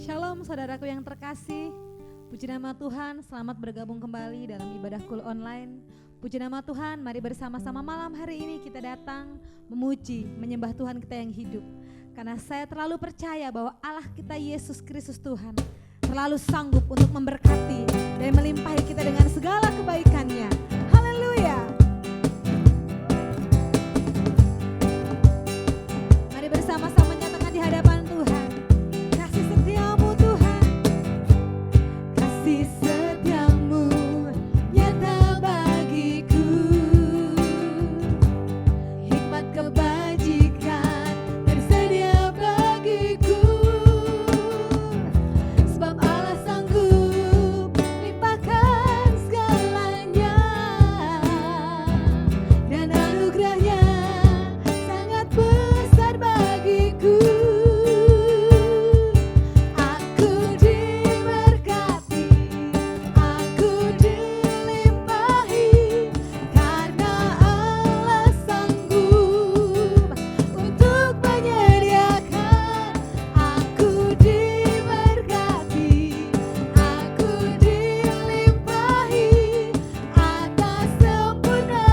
Shalom saudaraku yang terkasih, puji nama Tuhan, selamat bergabung kembali dalam ibadah Kul Online. Puji nama Tuhan, mari bersama-sama malam hari ini kita datang memuji, menyembah Tuhan kita yang hidup. Karena saya terlalu percaya bahwa Allah kita Yesus Kristus Tuhan terlalu sanggup untuk memberkati dan melimpahi kita dengan segala kebaikannya. Haleluya. Mari bersama-sama nyatakan di hadapan Tuhan, kasih setiamu Tuhan, kasih setiamu nyata bagiku, hikmat kebajikan tersedia bagiku, sebab Allah sanggup limpahkan segalanya, dan anugerahnya sangat besar bagiku. Aku diberkati, aku dilimpahi, karena Allah sanggup untuk menyediakan. Aku diberkati, aku dilimpahi, atas sempurna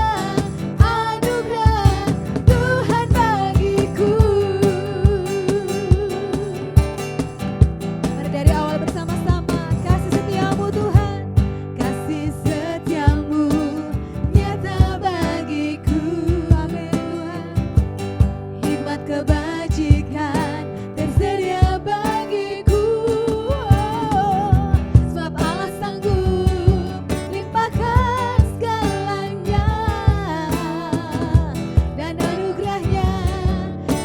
anugerah Tuhan bagiku. Mari dari awal bersama-sama, kasih setiamu Tuhan, kasih setiamu nyata bagiku. Amin Tuhan. Hikmat kebajikan tersedia bagiku, sebab Allah sanggup limpahkan segalanya, dan anugerahnya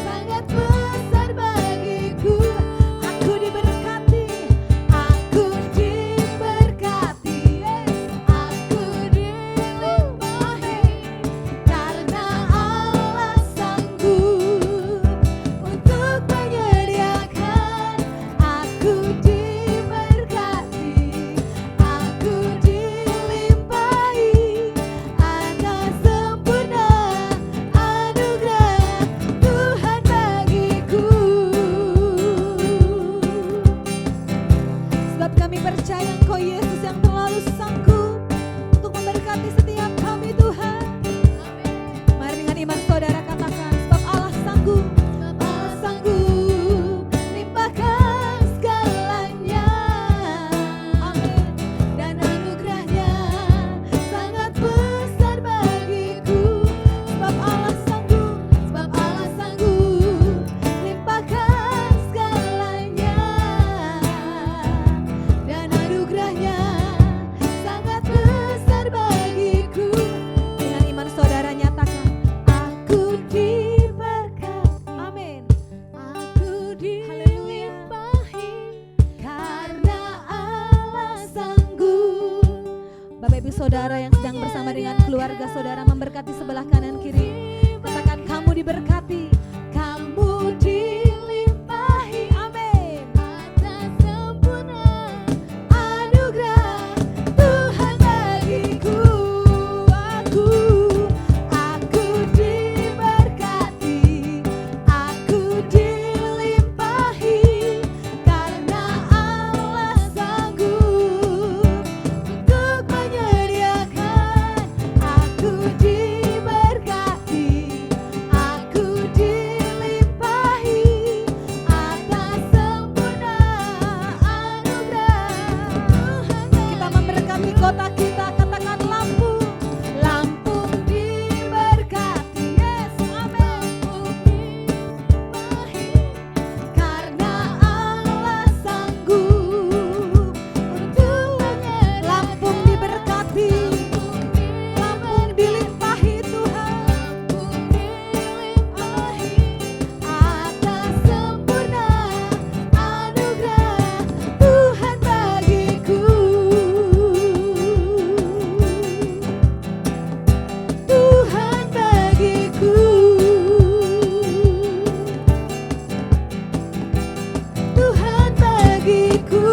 sangat besar bagiku. Aku diberkati, aku diberkati, aku dilimpahi, karena Allah sanggup untuk menyediakan. Aku diberkati, aku dilimpahi, atas sempurna anugerah Tuhan bagiku. Sebab kami percaya Engkau Yesus yang terlalu sanggup untuk memberkati setiap kami Tuhan. Mari dengan iman saudara katakan, sebab Allah sanggup, Allah sanggup limpahkan segalanya. Amin. Dan anugerahnya sangat besar bagiku, sebab Allah sanggup, sebab Allah sanggup limpahkan segalanya, dan anugerahnya sangat besar bagiku. Dengan iman saudara nyatakan, aku diberkati. Amin. Aku dilimpahi, karena Allah sanggup. Bapak Ibu Saudara yang sedang bersama dengan keluarga saudara memberkati sebelah kanan kiri, katakan kamu diberkati, kamu dilimpahi. Amin. Atas sempurna anugerah Tuhan bagiku. Aku diberkati, aku dilimpahi, karena Allah sanggup untuk menyediakan. Aku diberkati, aku dilimpahi, atas sempurna anugerah Tuhan. Kita memberkati kota kita, katakan Lampung, Lampung diberkati. Yes, amin. Karena Allah sanggup untuk Lampung diberkati, Lampung dilimpahi Tuhan, atas sempurna anugerah Tuhan bagiku. Tuhan bagiku, Tuhan bagiku.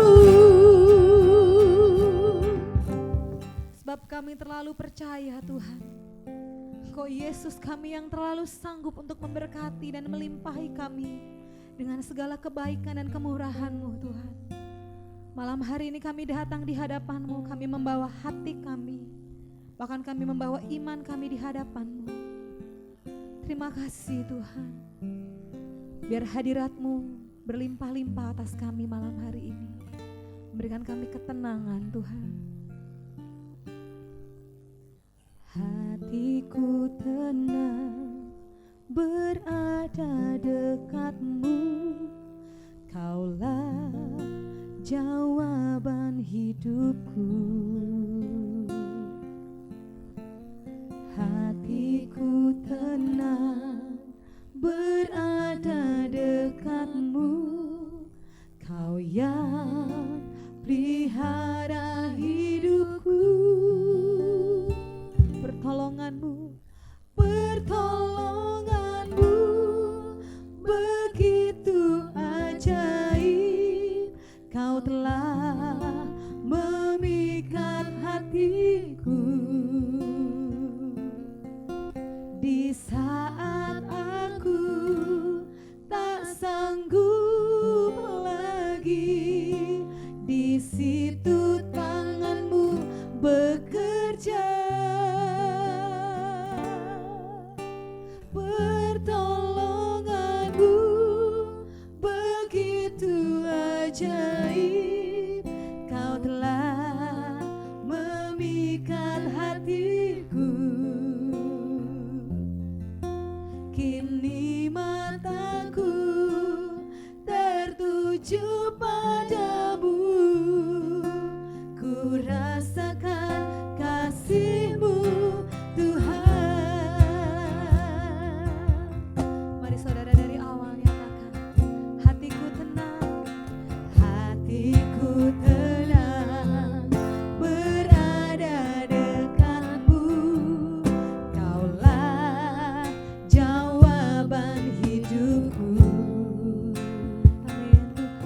Sebab kami terlalu percaya Tuhan, Engkau Yesus kami yang terlalu sanggup untuk memberkati dan melimpahi kami dengan segala kebaikan dan kemurahan-Mu Tuhan. Malam hari ini kami datang di hadapan-Mu, kami membawa hati kami, bahkan kami membawa iman kami di hadapan-Mu. Terima kasih Tuhan, biar hadirat-Mu berlimpah-limpah atas kami malam hari ini, memberikan kami ketenangan Tuhan. Hatiku tenang berada dekat-Mu, Kaulah jawaban hidupku. Hatiku tenang berada dekat-Mu, Kau yang pelihara hidupku. Pertolongan-Mu begitu ajaib, Kau telah memikat hatiku. Di saat aku tak sanggup lagi, di situ tangan-Mu bekerja. Pertolongan-Mu begitu ajaib, Kau telah memikat hatiku. Kini mataku tertuju padamu, ku rasakan kasih-Mu Tuhan. Mari saudara dari awal nyatakan, hatiku tenang berada dekat-Mu, Kaulah jawaban hidupku. Amin Tuhan.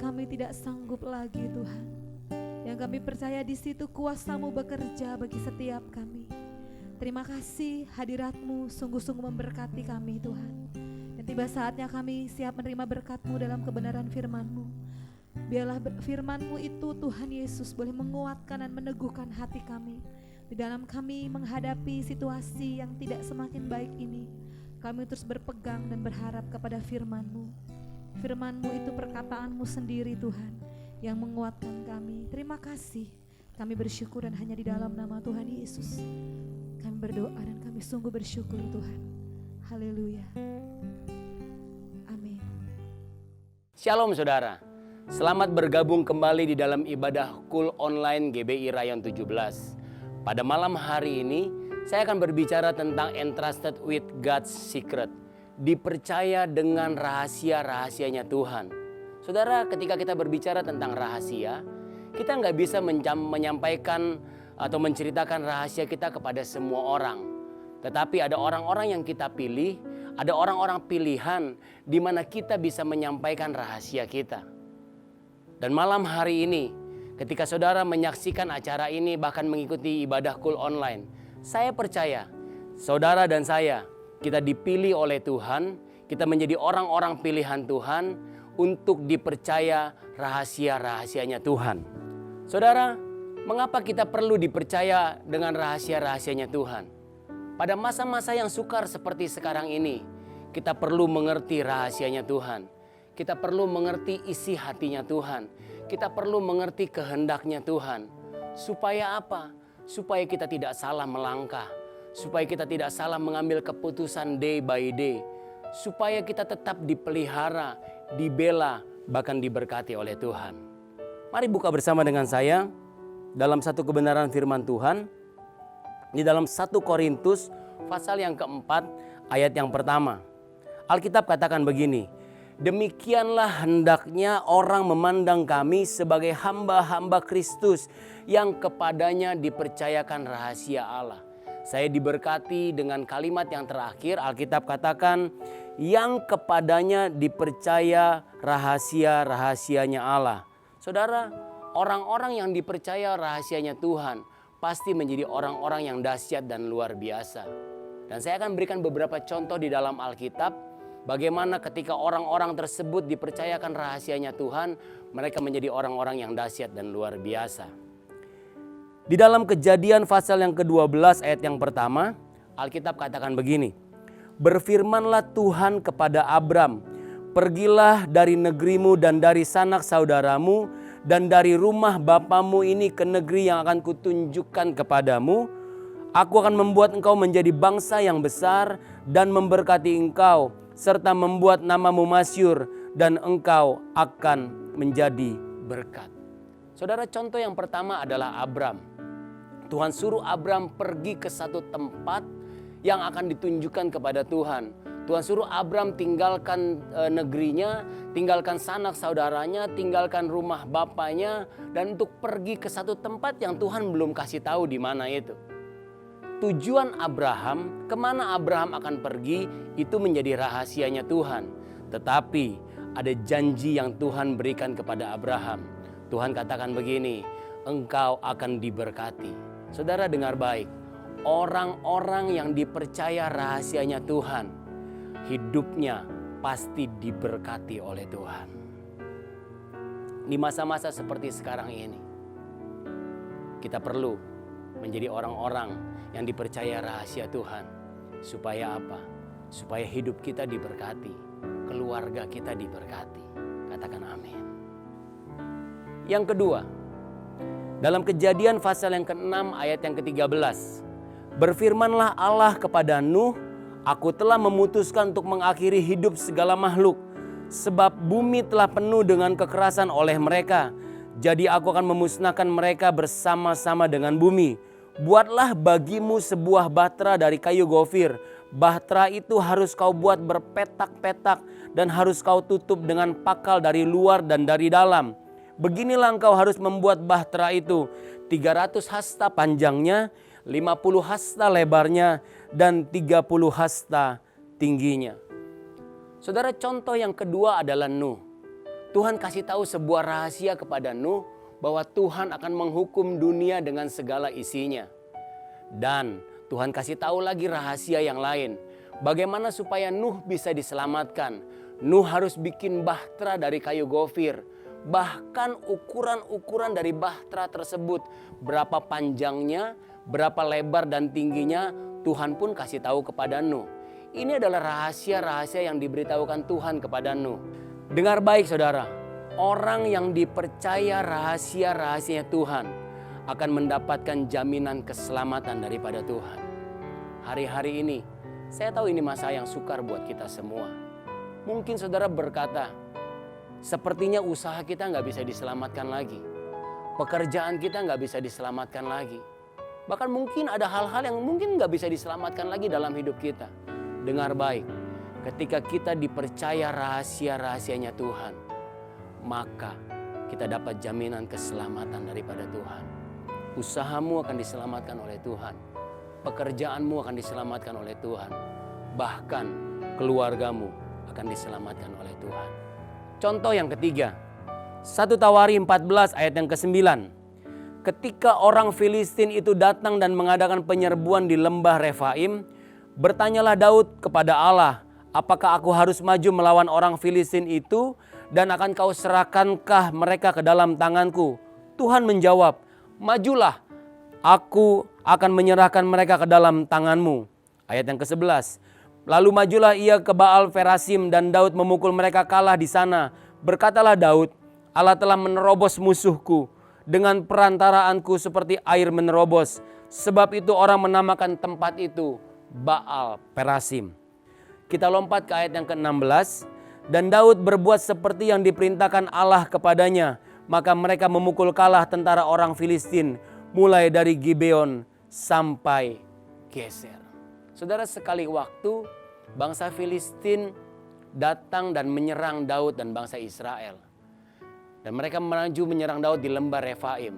kami tidak sanggup lagi Tuhan. Yang kami percaya di situ kuasa-Mu bekerja bagi setiap kami. Terima kasih hadirat-Mu sungguh-sungguh memberkati kami Tuhan. Dan tiba saatnya kami siap menerima berkat-Mu dalam kebenaran firman-Mu. Biarlah firman-Mu itu Tuhan Yesus boleh menguatkan dan meneguhkan hati kami. Di dalam kami menghadapi situasi yang tidak semakin baik ini, kami terus berpegang dan berharap kepada firman-Mu. Firman-Mu itu perkataan-Mu sendiri Tuhan yang menguatkan kami. Terima kasih, kami bersyukur dan hanya di dalam nama Tuhan Yesus kami berdoa dan kami sungguh bersyukur Tuhan. Haleluya. Amin. Shalom saudara, selamat bergabung kembali di dalam ibadah Kul Online GBI Rayon 17. Pada malam hari ini, saya akan berbicara tentang entrusted with God's secret. Dipercaya dengan rahasia-rahasianya Tuhan. Saudara, ketika kita berbicara tentang rahasia, kita nggak bisa menyampaikan atau menceritakan rahasia kita kepada semua orang. Tetapi ada orang-orang yang kita pilih, ada orang-orang pilihan di mana kita bisa menyampaikan rahasia kita. Dan malam hari ini, ketika saudara menyaksikan acara ini bahkan mengikuti ibadah Kul Online, saya percaya saudara dan saya, kita dipilih oleh Tuhan, kita menjadi orang-orang pilihan Tuhan untuk dipercaya rahasia-rahasianya Tuhan. Saudara, mengapa kita perlu dipercaya dengan rahasia-rahasianya Tuhan? Pada masa-masa yang sukar seperti sekarang ini, kita perlu mengerti rahasianya Tuhan. Kita perlu mengerti isi hatinya Tuhan. Kita perlu mengerti kehendaknya Tuhan. Supaya apa? Supaya kita tidak salah melangkah. Supaya kita tidak salah mengambil keputusan day by day. Supaya kita tetap dipelihara, dibela, bahkan diberkati oleh Tuhan. Mari buka bersama dengan saya dalam satu kebenaran firman Tuhan. Di dalam 1 Korintus pasal yang keempat ayat yang pertama. Alkitab katakan begini. Demikianlah hendaknya orang memandang kami sebagai hamba-hamba Kristus yang kepadanya dipercayakan rahasia Allah. Saya diberkati dengan kalimat yang terakhir. Alkitab katakan yang kepadanya dipercaya rahasia-rahasianya Allah. Saudara, orang-orang yang dipercaya rahasianya Tuhan pasti menjadi orang-orang yang dahsyat dan luar biasa. Dan saya akan berikan beberapa contoh di dalam Alkitab. Bagaimana ketika orang-orang tersebut dipercayakan rahasianya Tuhan, mereka menjadi orang-orang yang dahsyat dan luar biasa. Di dalam Kejadian pasal yang ke-12 ayat yang pertama, Alkitab katakan begini. Berfirmanlah Tuhan kepada Abram, pergilah dari negerimu dan dari sanak saudaramu dan dari rumah bapamu ini ke negeri yang akan kutunjukkan kepadamu. Aku akan membuat engkau menjadi bangsa yang besar dan memberkati engkau, serta membuat namamu masyhur dan engkau akan menjadi berkat. Saudara, contoh yang pertama adalah Abram. Tuhan suruh Abram pergi ke satu tempat yang akan ditunjukkan kepada Tuhan. Tuhan suruh Abram tinggalkan negerinya, tinggalkan sanak saudaranya, tinggalkan rumah bapaknya, dan untuk pergi ke satu tempat yang Tuhan belum kasih tahu di mana itu. Tujuan Abraham, kemana Abraham akan pergi, itu menjadi rahasianya Tuhan. Tetapi ada janji yang Tuhan berikan kepada Abraham. Tuhan katakan begini, engkau akan diberkati. Saudara dengar baik, orang-orang yang dipercaya rahasianya Tuhan, hidupnya pasti diberkati oleh Tuhan. Di masa-masa seperti sekarang ini, kita perlu menjadi orang-orang yang dipercaya rahasia Tuhan. Supaya apa? Supaya hidup kita diberkati, keluarga kita diberkati. Katakan amin. Yang kedua, dalam Kejadian pasal yang ke-6 ayat yang ke-13. Berfirmanlah Allah kepada Nuh, aku telah memutuskan untuk mengakhiri hidup segala makhluk, sebab bumi telah penuh dengan kekerasan oleh mereka. Jadi aku akan memusnahkan mereka bersama-sama dengan bumi. Buatlah bagimu sebuah bahtera dari kayu gofir. Bahtera itu harus kau buat berpetak-petak dan harus kau tutup dengan pakal dari luar dan dari dalam. Beginilah engkau harus membuat bahtera itu. 300 hasta panjangnya, 50 hasta lebarnya, dan 30 hasta tingginya. Saudara, contoh yang kedua adalah Nuh. Tuhan kasih tahu sebuah rahasia kepada Nuh bahwa Tuhan akan menghukum dunia dengan segala isinya. Dan Tuhan kasih tahu lagi rahasia yang lain. Bagaimana supaya Nuh bisa diselamatkan. Nuh harus bikin bahtera dari kayu gofir. Bahkan ukuran-ukuran dari bahtera tersebut, berapa panjangnya, berapa lebar dan tingginya, Tuhan pun kasih tahu kepada Nuh. Ini adalah rahasia-rahasia yang diberitahukan Tuhan kepada Nuh. Dengar baik saudara, orang yang dipercaya rahasia-rahasianya Tuhan akan mendapatkan jaminan keselamatan daripada Tuhan. Hari-hari ini, saya tahu ini masa yang sukar buat kita semua. Mungkin saudara berkata, sepertinya usaha kita nggak bisa diselamatkan lagi. Pekerjaan kita nggak bisa diselamatkan lagi. Bahkan mungkin ada hal-hal yang mungkin nggak bisa diselamatkan lagi dalam hidup kita. Dengar baik, ketika kita dipercaya rahasia-rahasianya Tuhan, maka kita dapat jaminan keselamatan daripada Tuhan. Usahamu akan diselamatkan oleh Tuhan. Pekerjaanmu akan diselamatkan oleh Tuhan. Bahkan keluargamu akan diselamatkan oleh Tuhan. Contoh yang ketiga, 1 Tawari 14 ayat yang ke-9. Ketika orang Filistin itu datang dan mengadakan penyerbuan di lembah Refaim, bertanyalah Daud kepada Allah, apakah aku harus maju melawan orang Filistin itu dan akan kau serahkankah mereka ke dalam tanganku? Tuhan menjawab, majulah, aku akan menyerahkan mereka ke dalam tanganmu. Ayat yang ke-11. Lalu majulah ia ke Baal Perasim dan Daud memukul mereka kalah di sana. Berkatalah Daud, Allah telah menerobos musuhku dengan perantaraanku seperti air menerobos. Sebab itu orang menamakan tempat itu Baal Perasim. Kita lompat ke ayat yang ke-16. Dan Daud berbuat seperti yang diperintahkan Allah kepadanya. Maka mereka memukul kalah tentara orang Filistin mulai dari Gibeon sampai Geser. Saudara, sekali waktu bangsa Filistin datang dan menyerang Daud dan bangsa Israel. Dan mereka maju menyerang Daud di lembah Refaim.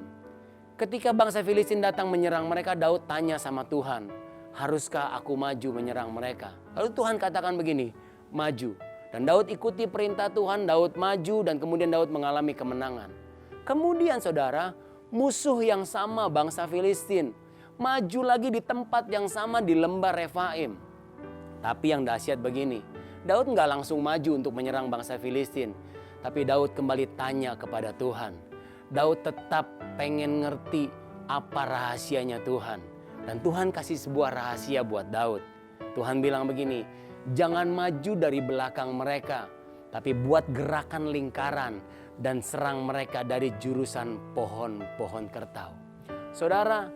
Ketika bangsa Filistin datang menyerang mereka, Daud tanya sama Tuhan, haruskah aku maju menyerang mereka? Lalu Tuhan katakan begini, maju. Dan Daud ikuti perintah Tuhan, Daud maju dan kemudian Daud mengalami kemenangan. Kemudian saudara, musuh yang sama bangsa Filistin maju lagi di tempat yang sama di lembah Refaim. Tapi yang dahsyat begini, Daud nggak langsung maju untuk menyerang bangsa Filistin. Tapi Daud kembali tanya kepada Tuhan. Daud tetap pengen ngerti apa rahasianya Tuhan. Dan Tuhan kasih sebuah rahasia buat Daud. Tuhan bilang begini, jangan maju dari belakang mereka, tapi buat gerakan lingkaran dan serang mereka dari jurusan pohon-pohon kertau. Saudara,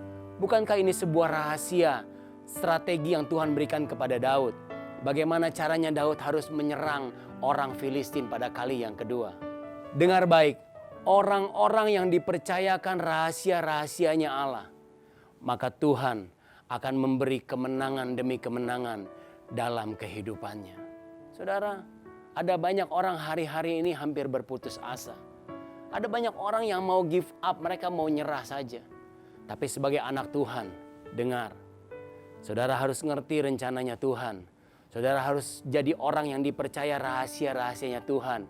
bukankah ini sebuah rahasia, strategi yang Tuhan berikan kepada Daud? Bagaimana caranya Daud harus menyerang orang Filistin pada kali yang kedua? Dengar baik, orang-orang yang dipercayakan rahasia-rahasianya Allah, maka Tuhan akan memberi kemenangan demi kemenangan dalam kehidupannya. Saudara, ada banyak orang hari-hari ini hampir berputus asa. Ada banyak orang yang mau give up, mereka mau nyerah saja. Tapi sebagai anak Tuhan, dengar. Saudara harus ngerti rencananya Tuhan. Saudara harus jadi orang yang dipercaya rahasia-rahasianya Tuhan.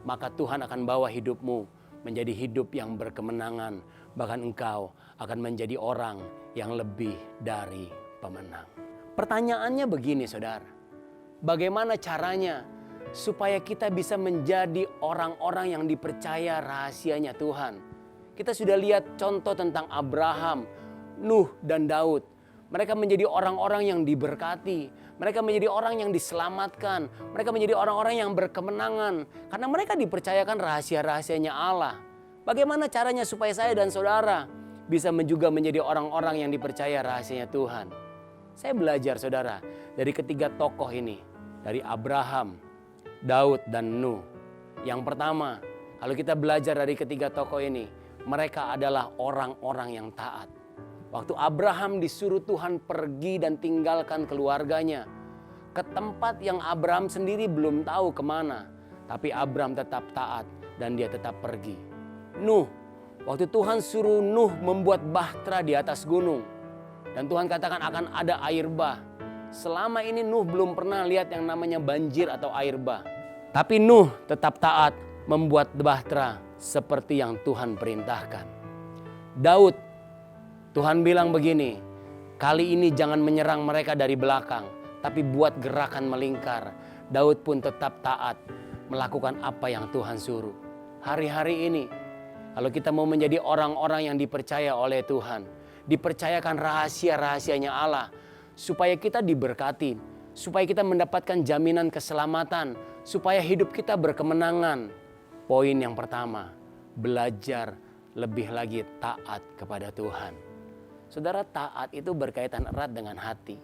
Maka Tuhan akan bawa hidupmu menjadi hidup yang berkemenangan. Bahkan engkau akan menjadi orang yang lebih dari pemenang. Pertanyaannya begini saudara. Bagaimana caranya supaya kita bisa menjadi orang-orang yang dipercaya rahasianya Tuhan? Kita sudah lihat contoh tentang Abraham, Nuh dan Daud. Mereka menjadi orang-orang yang diberkati. Mereka menjadi orang yang diselamatkan. Mereka menjadi orang-orang yang berkemenangan. Karena mereka dipercayakan rahasia-rahasianya Allah. Bagaimana caranya supaya saya dan saudara bisa juga menjadi orang-orang yang dipercaya rahasianya Tuhan? Saya belajar saudara dari ketiga tokoh ini. Dari Abraham, Daud dan Nuh. Yang pertama, kalau kita belajar dari ketiga tokoh ini, mereka adalah orang-orang yang taat. Waktu Abraham disuruh Tuhan pergi dan tinggalkan keluarganya ke tempat yang Abraham sendiri belum tahu kemana. Tapi Abraham tetap taat dan dia tetap pergi. Nuh, waktu Tuhan suruh Nuh membuat bahtera di atas gunung. Dan Tuhan katakan akan ada air bah. Selama ini Nuh belum pernah lihat yang namanya banjir atau air bah. Tapi Nuh tetap taat membuat bahtera seperti yang Tuhan perintahkan. Daud, Tuhan bilang begini, kali ini jangan menyerang mereka dari belakang, tapi buat gerakan melingkar. Daud pun tetap taat melakukan apa yang Tuhan suruh. Hari-hari ini, kalau kita mau menjadi orang-orang yang dipercaya oleh Tuhan, dipercayakan rahasia-rahasianya Allah, supaya kita diberkati, supaya kita mendapatkan jaminan keselamatan, supaya hidup kita berkemenangan. Poin yang pertama, belajar lebih lagi taat kepada Tuhan. Saudara, taat itu berkaitan erat dengan hati.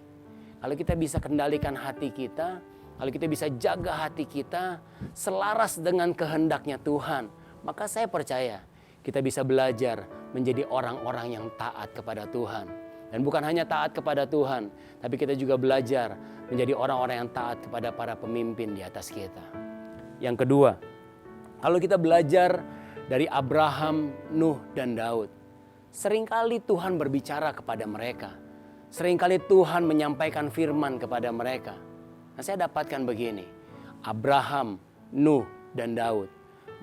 Kalau kita bisa kendalikan hati kita, kalau kita bisa jaga hati kita selaras dengan kehendaknya Tuhan, maka saya percaya kita bisa belajar menjadi orang-orang yang taat kepada Tuhan. Dan bukan hanya taat kepada Tuhan, tapi kita juga belajar menjadi orang-orang yang taat kepada para pemimpin di atas kita. Yang kedua, kalau kita belajar dari Abraham, Nuh, dan Daud, seringkali Tuhan berbicara kepada mereka. Seringkali Tuhan menyampaikan firman kepada mereka. Nah, saya dapatkan begini, Abraham, Nuh, dan Daud,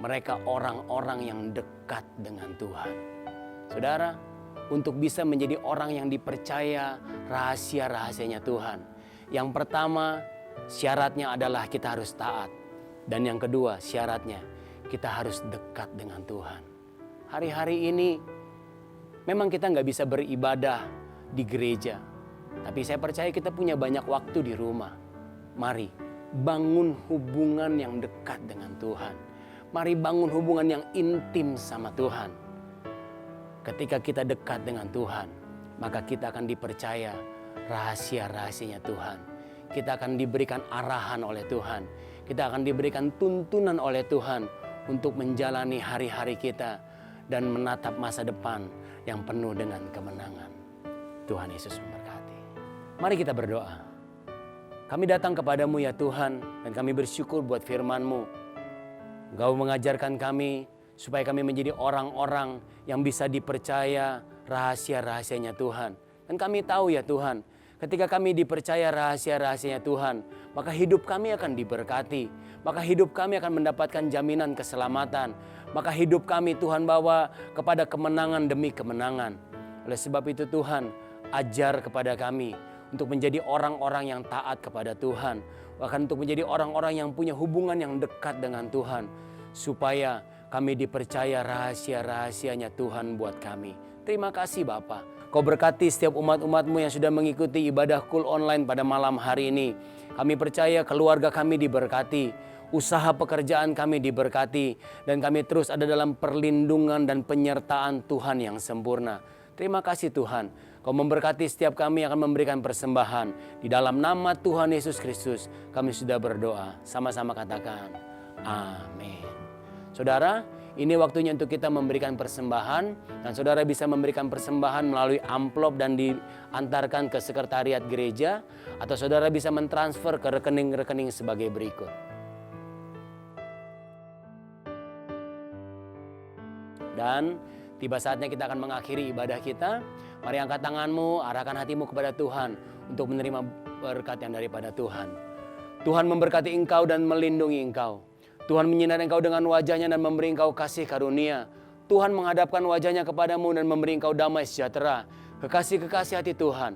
mereka orang-orang yang dekat dengan Tuhan. Saudara, untuk bisa menjadi orang yang dipercaya rahasia-rahasianya Tuhan, yang pertama syaratnya adalah kita harus taat. Dan yang kedua syaratnya kita harus dekat dengan Tuhan. Hari-hari ini memang kita nggak bisa beribadah di gereja, tapi saya percaya kita punya banyak waktu di rumah. Mari bangun hubungan yang dekat dengan Tuhan. Mari bangun hubungan yang intim sama Tuhan. Ketika kita dekat dengan Tuhan, maka kita akan dipercaya rahasia-rahasianya Tuhan. Kita akan diberikan arahan oleh Tuhan. Kita akan diberikan tuntunan oleh Tuhan untuk menjalani hari-hari kita dan menatap masa depan yang penuh dengan kemenangan. Tuhan Yesus memberkati. Mari kita berdoa. Kami datang kepadamu ya Tuhan, dan kami bersyukur buat firman-Mu. Engkau mengajarkan kami supaya kami menjadi orang-orang yang bisa dipercaya rahasia-rahasianya Tuhan. Dan kami tahu ya Tuhan, ketika kami dipercaya rahasia-rahasianya Tuhan, maka hidup kami akan diberkati. Maka hidup kami akan mendapatkan jaminan keselamatan. Maka hidup kami Tuhan bawa kepada kemenangan demi kemenangan. Oleh sebab itu Tuhan, ajar kepada kami untuk menjadi orang-orang yang taat kepada Tuhan. Bahkan untuk menjadi orang-orang yang punya hubungan yang dekat dengan Tuhan. Supaya kami dipercaya rahasia-rahasianya Tuhan buat kami. Terima kasih Bapa. Kau berkati setiap umat-umat-Mu yang sudah mengikuti ibadah Kul Online pada malam hari ini. Kami percaya keluarga kami diberkati. Usaha pekerjaan kami diberkati. Dan kami terus ada dalam perlindungan dan penyertaan Tuhan yang sempurna. Terima kasih Tuhan. Kau memberkati setiap kami yang akan memberikan persembahan. Di dalam nama Tuhan Yesus Kristus kami sudah berdoa. Sama-sama katakan amin. Saudara, ini waktunya untuk kita memberikan persembahan. Dan saudara bisa memberikan persembahan melalui amplop dan diantarkan ke sekretariat gereja. Atau saudara bisa mentransfer ke rekening-rekening sebagai berikut. Dan tiba saatnya kita akan mengakhiri ibadah kita. Mari angkat tanganmu, arahkan hatimu kepada Tuhan untuk menerima berkat yang daripada Tuhan. Tuhan memberkati engkau dan melindungi engkau. Tuhan menyinari engkau dengan wajahnya dan memberi engkau kasih karunia. Tuhan menghadapkan wajahnya kepadamu dan memberi engkau damai sejahtera. Kekasih-kekasih hati Tuhan,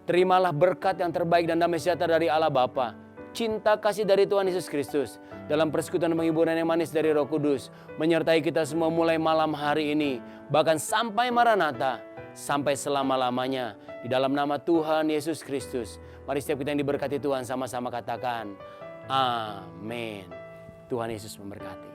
terimalah berkat yang terbaik dan damai sejahtera dari Allah Bapa. Cinta kasih dari Tuhan Yesus Kristus dalam persekutuan penghiburan yang manis dari Roh Kudus menyertai kita semua mulai malam hari ini, bahkan sampai Maranatha, sampai selama-lamanya. Di dalam nama Tuhan Yesus Kristus, mari setiap kita yang diberkati Tuhan sama-sama katakan amin. Tuhan Yesus memberkati.